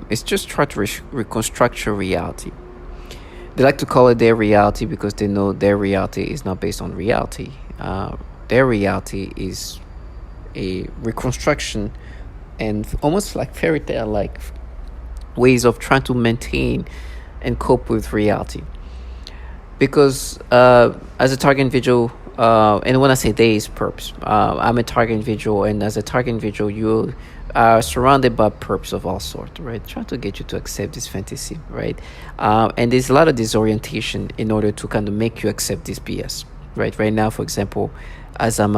It's just try to reconstruct your reality. They like to call it their reality because they know their reality is not based on reality. Their reality is a reconstruction and almost like fairy tale like ways of trying to maintain and cope with reality. Because as a target individual, and when I say they, is perps. I'm a target individual, and as a target individual, you are surrounded by perps of all sorts, right? Trying to get you to accept this fantasy, right? And there's a lot of disorientation in order to kind of make you accept this BS, right? Right now, for example, as I'm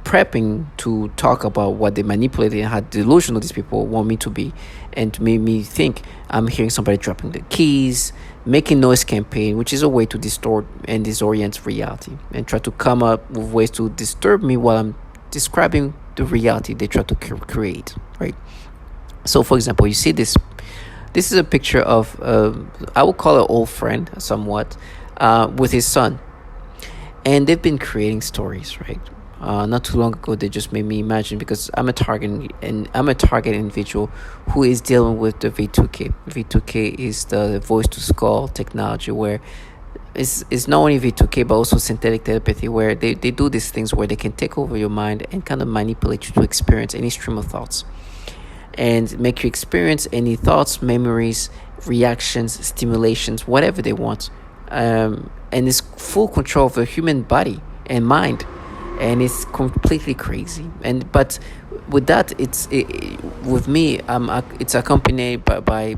prepping to talk about what they manipulated and how delusional these people want me to be, and to make me think I'm hearing somebody dropping the keys, making noise campaign, which is a way to distort and disorient reality and try to come up with ways to disturb me while I'm describing the reality they try to create, right? So for example, you see this is a picture of I would call it old friend somewhat, with his son, and they've been creating stories, right? Not too long ago, they just made me imagine, because I'm a target individual who is dealing with the V2K. V2K is the voice to skull technology, where it's not only V2K but also synthetic telepathy, where they do these things where they can take over your mind and kind of manipulate you to experience any stream of thoughts and make you experience any thoughts, memories, reactions, stimulations, whatever they want. And it's full control of the human body and mind, and it's completely crazy. And but with that, with me, it's accompanied by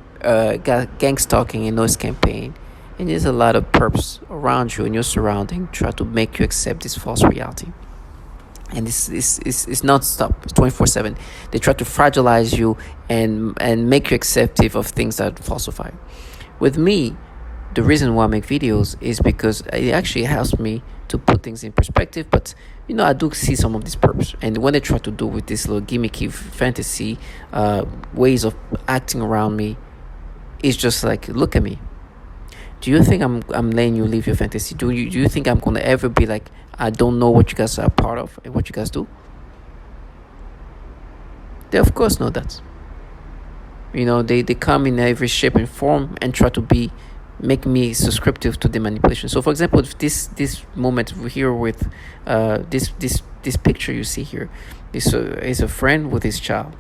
gang stalking and noise campaign, and there's a lot of perps around you and your surrounding try to make you accept this false reality. And this is non-stop. It's 24/7. They try to fragilize you and make you acceptive of things that falsify. With me, the reason why I make videos is because it actually helps me to put things in perspective. But I do see some of these perps, and when they try to do with this little gimmicky fantasy ways of acting around me, it's just like, look at me. Do you think I'm letting you live your fantasy? Do you think I'm gonna ever be like, I don't know what you guys are part of and what you guys do? They of course know that. They come in every shape and form and try to make me subscriptive to the manipulation. So for example, if this moment here with this picture you see here, this is a friend with his child.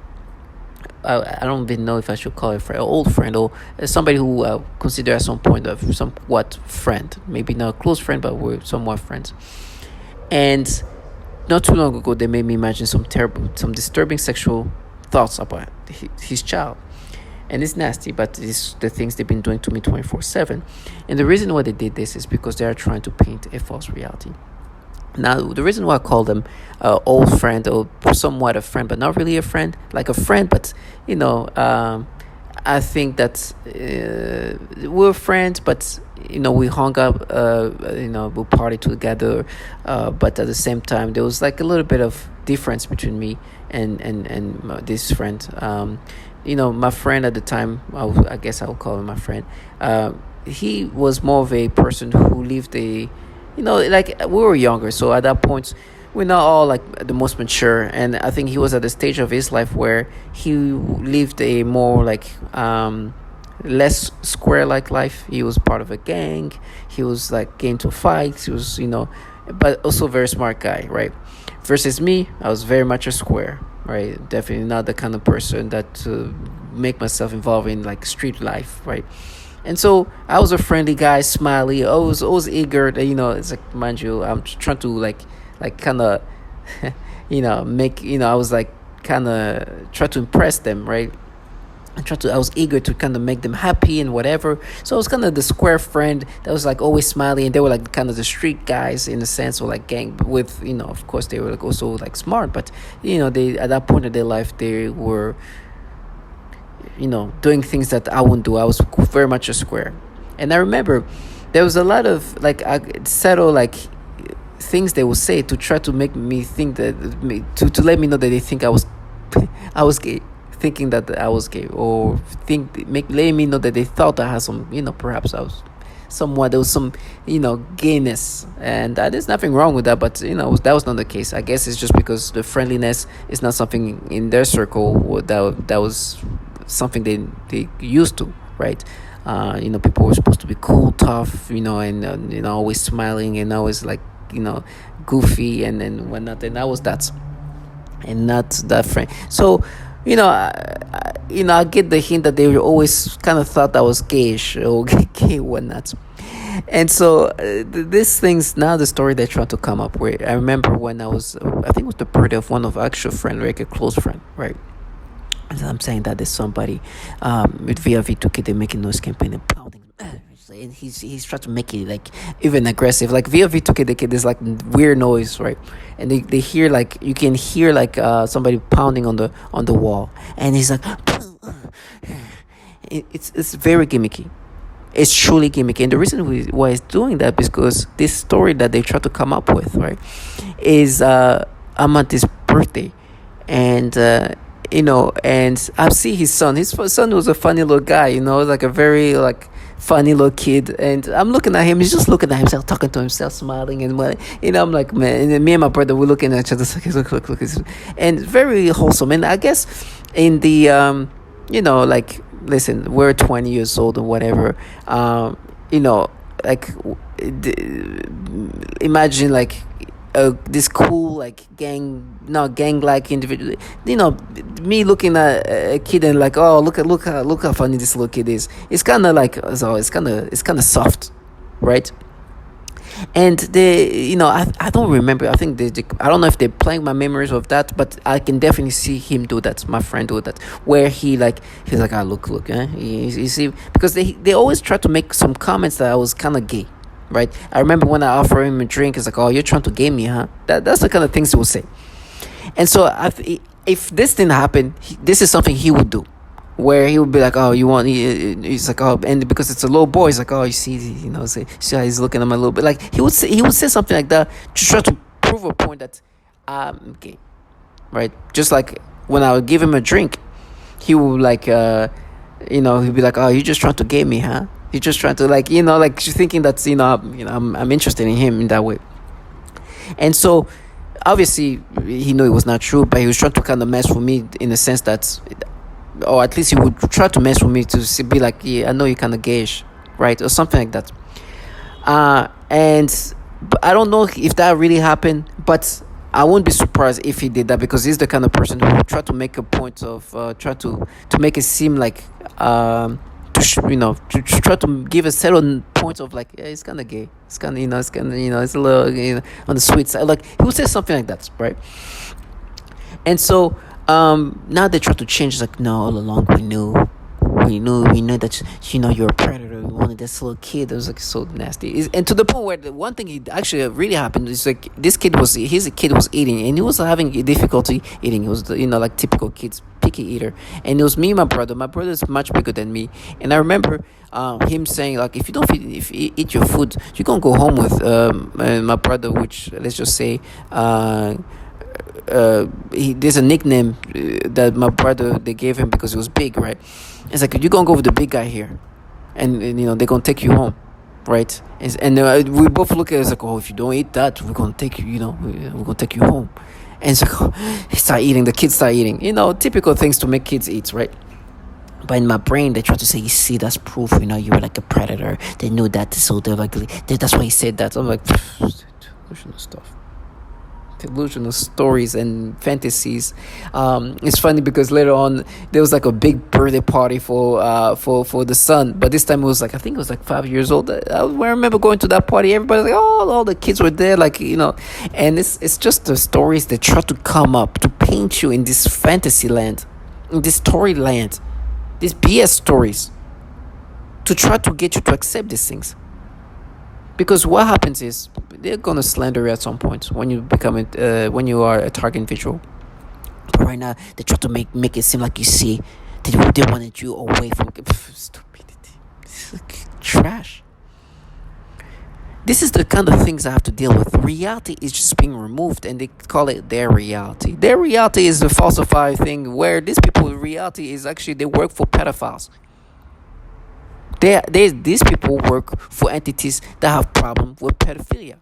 I don't even know if I should call it an old friend or somebody who consider at some point of somewhat friend, maybe not a close friend, but we're somewhat friends. And not too long ago, they made me imagine some disturbing sexual thoughts about his child. And it's nasty, but it's the things they've been doing to me 24/7. And the reason why they did this is because they are trying to paint a false reality. Now, the reason why I call them old friend, or somewhat a friend, but not really a friend, like a friend, but I think that we're friends, but we hung up, we partied together, but at the same time there was like a little bit of difference between me and this friend. My friend at the time, I guess I would call him my friend. He was more of a person who lived like we were younger, so at that point we're not all like the most mature, and I think he was at the stage of his life where he lived a more like less square like life. He was part of a gang, he was like getting into fights, he was but also a very smart guy, right? Versus me, I was very much a square, right? Definitely not the kind of person that make myself involved in like street life, right? And so I was a friendly guy, smiley, always eager. It's like, mind you, I'm trying to like kind of, make, I was like kind of try to impress them, right? I was eager to kind of make them happy and whatever. So I was kind of the square friend that was like always smiley, and they were like kind of the street guys in a sense, or like gang with, of course they were like also like smart, but they at that point of their life they were doing things that I wouldn't do. I was very much a square. And I remember there was a lot of like subtle like things they would say to try to make me think that to let me know that they think I was gay, thinking that I was gay, or letting me know that they thought I had some, perhaps I was somewhat, there was some gayness, and there's nothing wrong with that, but that was not the case. I guess it's just because the friendliness is not something in their circle that was something they used to, right? People were supposed to be cool, tough, and always smiling and always like, you know goofy and whatnot, and I was that, and not that friend. So, I get the hint that they always kind of thought I was gayish or gay, whatnot. And so, these things, now the story they're trying to come up with. I remember when I think it was the birthday of one of our actual friend, like a close friend, right? And I'm saying that there's somebody with VRV2K, they're making noise campaign and pounding. And he's trying to make it like even aggressive. Like VRV2K, they get this like weird noise, right? And they hear, like, you can hear like somebody pounding on the wall, and he's like, it's very gimmicky. It's truly gimmicky, and the reason why it's doing that is because this story that they try to come up with, right, is I'm at his birthday, and and I see his son. His son was a funny little guy, like a very like funny little kid, and I'm looking at him. He's just looking at himself, talking to himself, smiling, and I'm like, man. And me and my brother, we're looking at each other, look, and very wholesome. And I guess in the like, listen, we're 20 years old or whatever. Like, imagine like this cool like gang like individual, me looking at a kid and like, oh, look how funny this little kid is. It's kind of like, so it's kind of soft, right? And I don't remember. I think I don't know if they're playing my memories of that, but I can definitely see him do that, my friend do that, where he's like, ah, look, you see, because they always try to make some comments that I was kind of gay, right? I remember when I offered him a drink, it's like, oh, you're trying to game me, huh? That's the kind of things he will say. And so if this didn't happen, this is something he would do, where he would be like, oh, you want, he's like, oh, and because it's a little boy, he's like, oh, you see, see how he's looking at him a little bit, like he would say something like that to try to prove a point that I'm gay, right? Just like when I would give him a drink, he would like, he'd be like, oh, you just trying to game me, huh? You're just trying to like, like thinking that, I'm interested in him in that way. And so obviously he knew it was not true, but he was trying to kind of mess with me in the sense that, or at least he would try to mess with me to be like, yeah, I know you're kind of gayish, right, or something like that. But I don't know if that really happened, but I won't be surprised if he did that, because he's the kind of person who would try to make a point of try to make it seem like to try to give a certain point of like, yeah, it's kind of gay, it's kind of it's a little on the sweet side, like he would say something like that, right? And so now they try to change. It's like, no, all along we knew that you're a predator. We wanted this little kid. It was like so nasty. And to the point where the one thing he actually really happened is like, his kid was eating, and he was having difficulty eating. It was like typical kids, picky eater. And it was me and my brother. My brother is much bigger than me, and I remember him saying like, if you eat your food, you're gonna go home with my brother, which, let's just say, there's a nickname that my brother, they gave him because he was big, right? It's like, you're gonna go with the big guy here, and they're gonna take you home, right? And we both look at it, it's like, oh, if you don't eat that, we're gonna take you, we're gonna take you home. And it's like, oh, the kids start eating, typical things to make kids eat, right? But in my brain, they try to say, you see, that's proof, you were like a predator. They knew that, so they're like, that's why he said that. I'm like, delusional stuff. Delusional stories and fantasies. It's funny because later on there was like a big birthday party for the son, but this time it was like, I think it was like 5 years old. I remember going to that party. Everybody like, oh, all the kids were there, like, and it's just the stories they try to come up to paint you in this fantasy land, in this story land, these BS stories, to try to get you to accept these things. Because what happens is they're gonna slander you at some point when you when you are a target visual. But right now they try to make it seem like, you see, they wanted you away from stupidity. This is trash. This is the kind of things I have to deal with. Reality is just being removed, and they call it their reality. Their reality is a falsified thing, where these people's reality is actually they work for pedophiles. These people work for entities that have problem with pedophilia,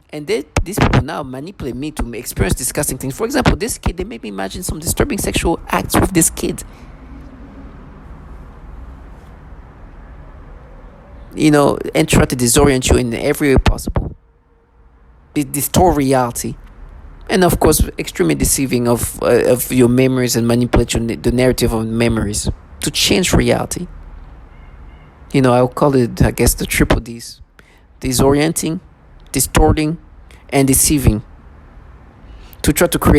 and these people now manipulate me to experience disgusting things. For example, this kid, they made me imagine some disturbing sexual acts with this kid. and try to disorient you in every way possible. Distort reality, and of course, extremely deceiving of your memories and manipulate the narrative of memories to change reality. I'll call it, I guess, the triple D's: disorienting, distorting, and deceiving, to try to create